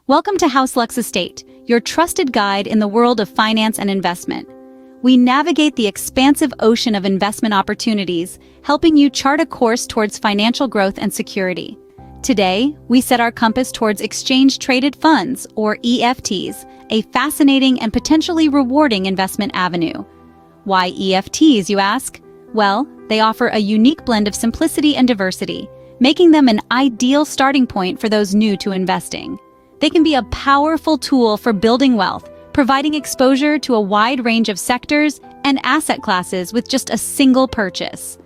Welcome to House Lux Estate, your trusted guide in the world of finance and investment. We navigate the expansive ocean of investment opportunities, helping you chart a course towards financial growth and security. Today, we set our compass towards exchange-traded funds, or EFTs, a fascinating and potentially rewarding investment avenue. Why EFTs, you ask? Well, they offer a unique blend of simplicity and diversity, making them an ideal starting point for those new to investing. They can be a powerful tool for building wealth, providing exposure to a wide range of sectors and asset classes with just a single purchase.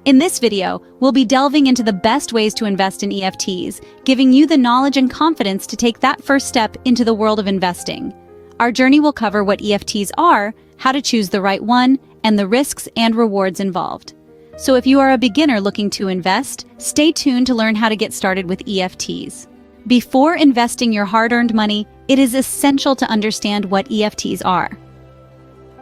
In this video, we'll be delving into the best ways to invest in EFTs, giving you the knowledge and confidence to take that first step into the world of investing. Our journey will cover what EFTs are, how to choose the right one, and the risks and rewards involved. So if you are a beginner looking to invest, stay tuned to learn how to get started with EFTs. Before investing your hard-earned money, it is essential to understand what EFTs are.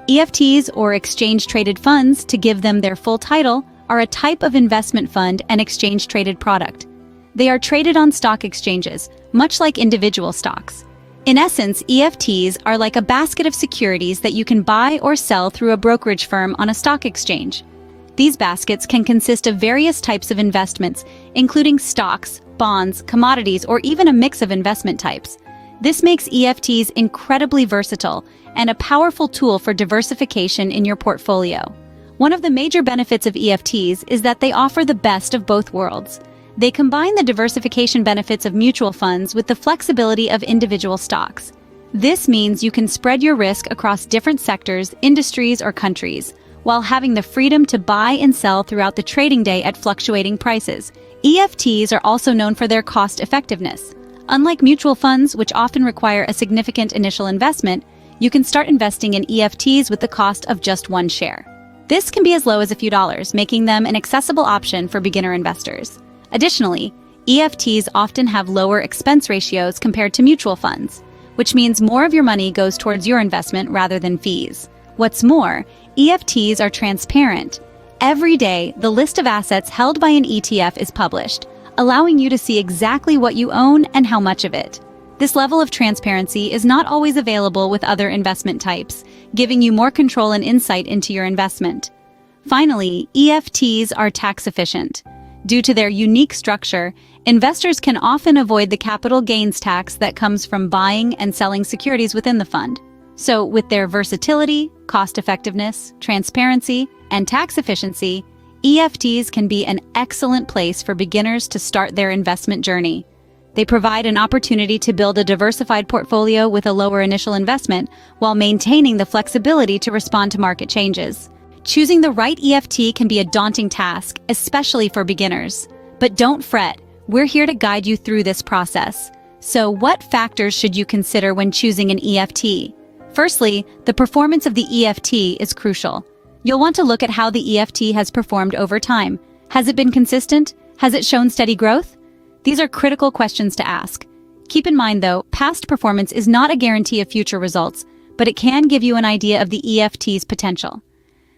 EFTs, or exchange-traded funds, to give them their full title, are a type of investment fund and exchange-traded product. They are traded on stock exchanges, much like individual stocks. In essence, EFTs are like a basket of securities that you can buy or sell through a brokerage firm on a stock exchange. These baskets can consist of various types of investments, including stocks, bonds, commodities, or even a mix of investment types. This makes EFTs incredibly versatile and a powerful tool for diversification in your portfolio. One of the major benefits of EFTs is that they offer the best of both worlds. They combine the diversification benefits of mutual funds with the flexibility of individual stocks. This means you can spread your risk across different sectors, industries, or countries, while having the freedom to buy and sell throughout the trading day at fluctuating prices. EFTs are also known for their cost effectiveness. Unlike mutual funds, which often require a significant initial investment, you can start investing in EFTs with the cost of just one share. This can be as low as a few dollars, making them an accessible option for beginner investors. Additionally, EFTs often have lower expense ratios compared to mutual funds, which means more of your money goes towards your investment rather than fees. What's more, EFTs are transparent. Every day, the list of assets held by an ETF is published, allowing you to see exactly what you own and how much of it. This level of transparency is not always available with other investment types, giving you more control and insight into your investment. Finally, EFTs are tax efficient. Due to their unique structure, investors can often avoid the capital gains tax that comes from buying and selling securities within the fund. So, with their versatility, cost-effectiveness, transparency, and tax efficiency, EFTs can be an excellent place for beginners to start their investment journey. They provide an opportunity to build a diversified portfolio with a lower initial investment while maintaining the flexibility to respond to market changes. Choosing the right EFT can be a daunting task, especially for beginners. But don't fret, we're here to guide you through this process. So, what factors should you consider when choosing an EFT? Firstly, the performance of the EFT is crucial. You'll want to look at how the EFT has performed over time. Has it been consistent? Has it shown steady growth? These are critical questions to ask. Keep in mind, though, past performance is not a guarantee of future results, but it can give you an idea of the EFT's potential.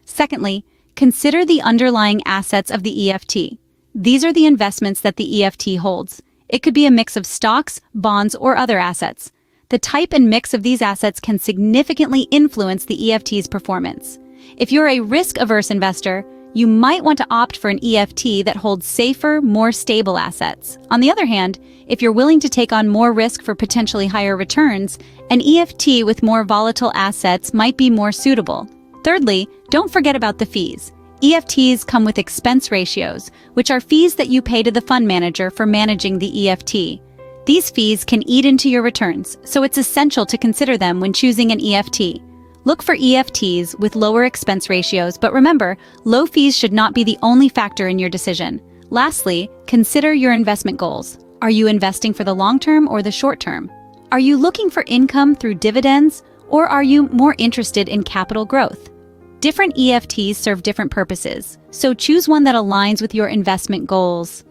Secondly, consider the underlying assets of the EFT. These are the investments that the EFT holds. It could be a mix of stocks, bonds, or other assets. The type and mix of these assets can significantly influence the EFT's performance. If you're a risk-averse investor, you might want to opt for an EFT that holds safer, more stable assets. On the other hand, if you're willing to take on more risk for potentially higher returns, an EFT with more volatile assets might be more suitable. Thirdly, don't forget about the fees. EFTs come with expense ratios, which are fees that you pay to the fund manager for managing the EFT. These fees can eat into your returns, so it's essential to consider them when choosing an EFT. Look for EFTs with lower expense ratios, but remember, low fees should not be the only factor in your decision. Lastly, consider your investment goals. Are you investing for the long term or the short term? Are you looking for income through dividends, or are you more interested in capital growth? Different EFTs serve different purposes, so choose one that aligns with your investment goals.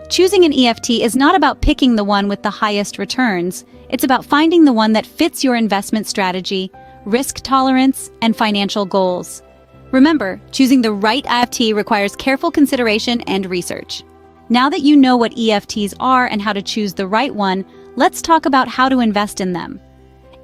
Choosing an EFT is not about picking the one with the highest returns. It's about finding the one that fits your investment strategy, risk tolerance, and financial goals. Remember, choosing the right EFT requires careful consideration and research. Now that you know what EFTs are and how to choose the right one, let's talk about how to invest in them.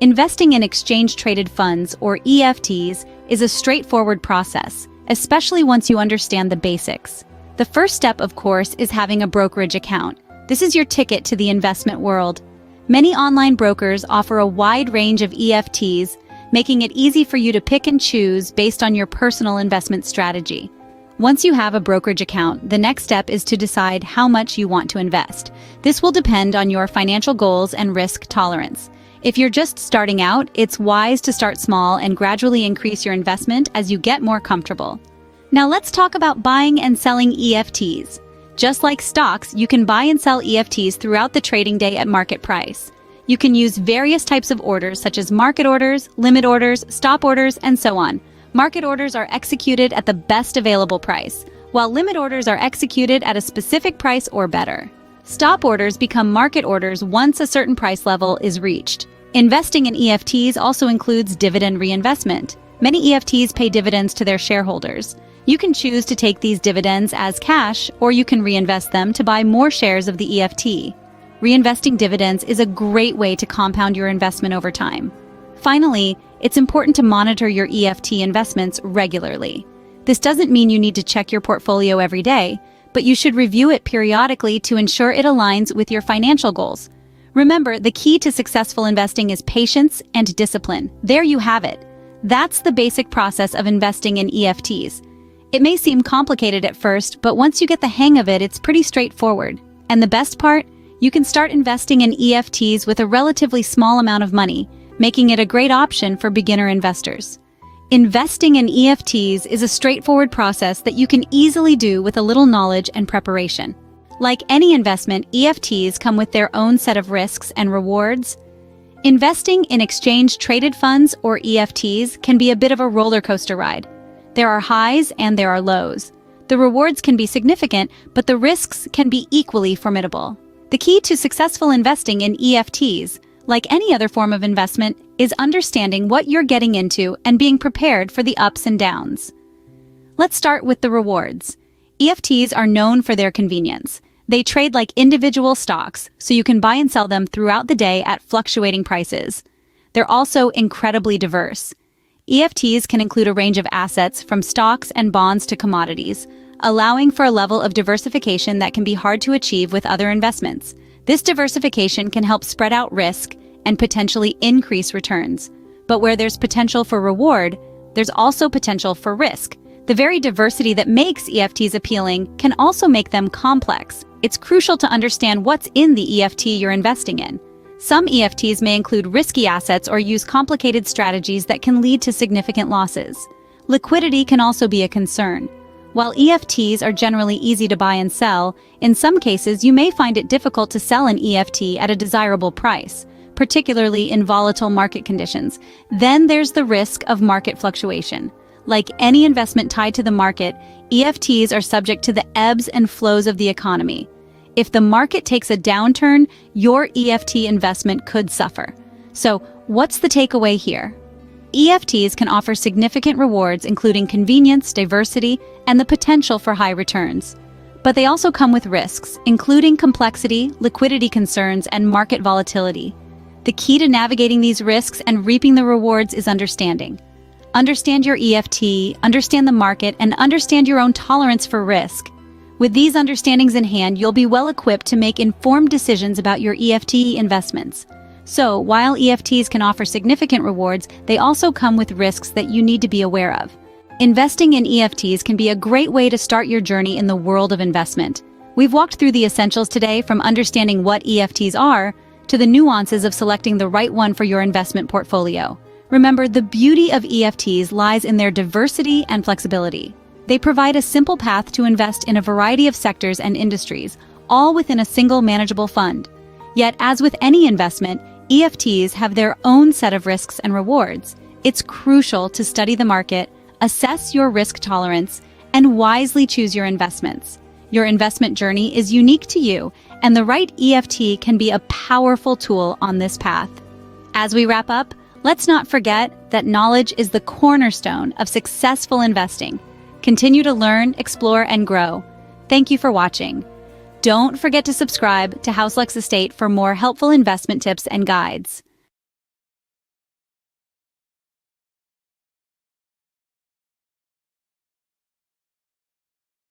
Investing in exchange-traded funds, or EFTs, is a straightforward process, especially once you understand the basics. The first step, of course, is having a brokerage account. This is your ticket to the investment world. Many online brokers offer a wide range of EFTs, making it easy for you to pick and choose based on your personal investment strategy. Once you have a brokerage account, the next step is to decide how much you want to invest. This will depend on your financial goals and risk tolerance. If you're just starting out, it's wise to start small and gradually increase your investment as you get more comfortable. Now let's talk about buying and selling EFTs. Just like stocks, you can buy and sell EFTs throughout the trading day at market price. You can use various types of orders such as market orders, limit orders, stop orders, and so on. Market orders are executed at the best available price, while limit orders are executed at a specific price or better. Stop orders become market orders once a certain price level is reached. Investing in EFTs also includes dividend reinvestment. Many EFTs pay dividends to their shareholders. You can choose to take these dividends as cash, or you can reinvest them to buy more shares of the EFT. Reinvesting dividends is a great way to compound your investment over time. Finally, it's important to monitor your EFT investments regularly. This doesn't mean you need to check your portfolio every day, but you should review it periodically to ensure it aligns with your financial goals. Remember, the key to successful investing is patience and discipline. There you have it. That's the basic process of investing in EFTs. It may seem complicated at first, but once you get the hang of it, it's pretty straightforward. And the best part? You can start investing in EFTs with a relatively small amount of money, making it a great option for beginner investors. Investing in EFTs is a straightforward process that you can easily do with a little knowledge and preparation. Like any investment, EFTs come with their own set of risks and rewards. Investing in exchange-traded funds, or EFTs, can be a bit of a roller coaster ride. There are highs and there are lows. The rewards can be significant, but the risks can be equally formidable. The key to successful investing in EFTs, like any other form of investment, is understanding what you're getting into and being prepared for the ups and downs. Let's start with the rewards. EFTs are known for their convenience. They trade like individual stocks, so you can buy and sell them throughout the day at fluctuating prices. They're also incredibly diverse. EFTs can include a range of assets from stocks and bonds to commodities, allowing for a level of diversification that can be hard to achieve with other investments. This diversification can help spread out risk and potentially increase returns. But where there's potential for reward, there's also potential for risk. The very diversity that makes EFTs appealing can also make them complex. It's crucial to understand what's in the EFT you're investing in. Some EFTs may include risky assets or use complicated strategies that can lead to significant losses. Liquidity can also be a concern. While EFTs are generally easy to buy and sell, in some cases you may find it difficult to sell an EFT at a desirable price, particularly in volatile market conditions. Then there's the risk of market fluctuation. Like any investment tied to the market, EFTs are subject to the ebbs and flows of the economy. If the market takes a downturn, your EFT investment could suffer. So, what's the takeaway here? EFTs can offer significant rewards, including convenience, diversity, and the potential for high returns. But they also come with risks, including complexity, liquidity concerns, and market volatility. The key to navigating these risks and reaping the rewards is understanding. Understand your EFT, understand the market, and understand your own tolerance for risk. With these understandings in hand, you'll be well equipped to make informed decisions about your EFT investments. So, while EFTs can offer significant rewards, they also come with risks that you need to be aware of. Investing in EFTs can be a great way to start your journey in the world of investment. We've walked through the essentials today, from understanding what EFTs are to the nuances of selecting the right one for your investment portfolio. Remember, the beauty of EFTs lies in their diversity and flexibility. They provide a simple path to invest in a variety of sectors and industries, all within a single manageable fund. Yet, as with any investment, EFTs have their own set of risks and rewards. It's crucial to study the market, assess your risk tolerance, and wisely choose your investments. Your investment journey is unique to you, and the right EFT can be a powerful tool on this path. As we wrap up, let's not forget that knowledge is the cornerstone of successful investing. Continue to learn, explore, and grow. Thank you for watching. Don't forget to subscribe to HouseLux Estate for more helpful investment tips and guides.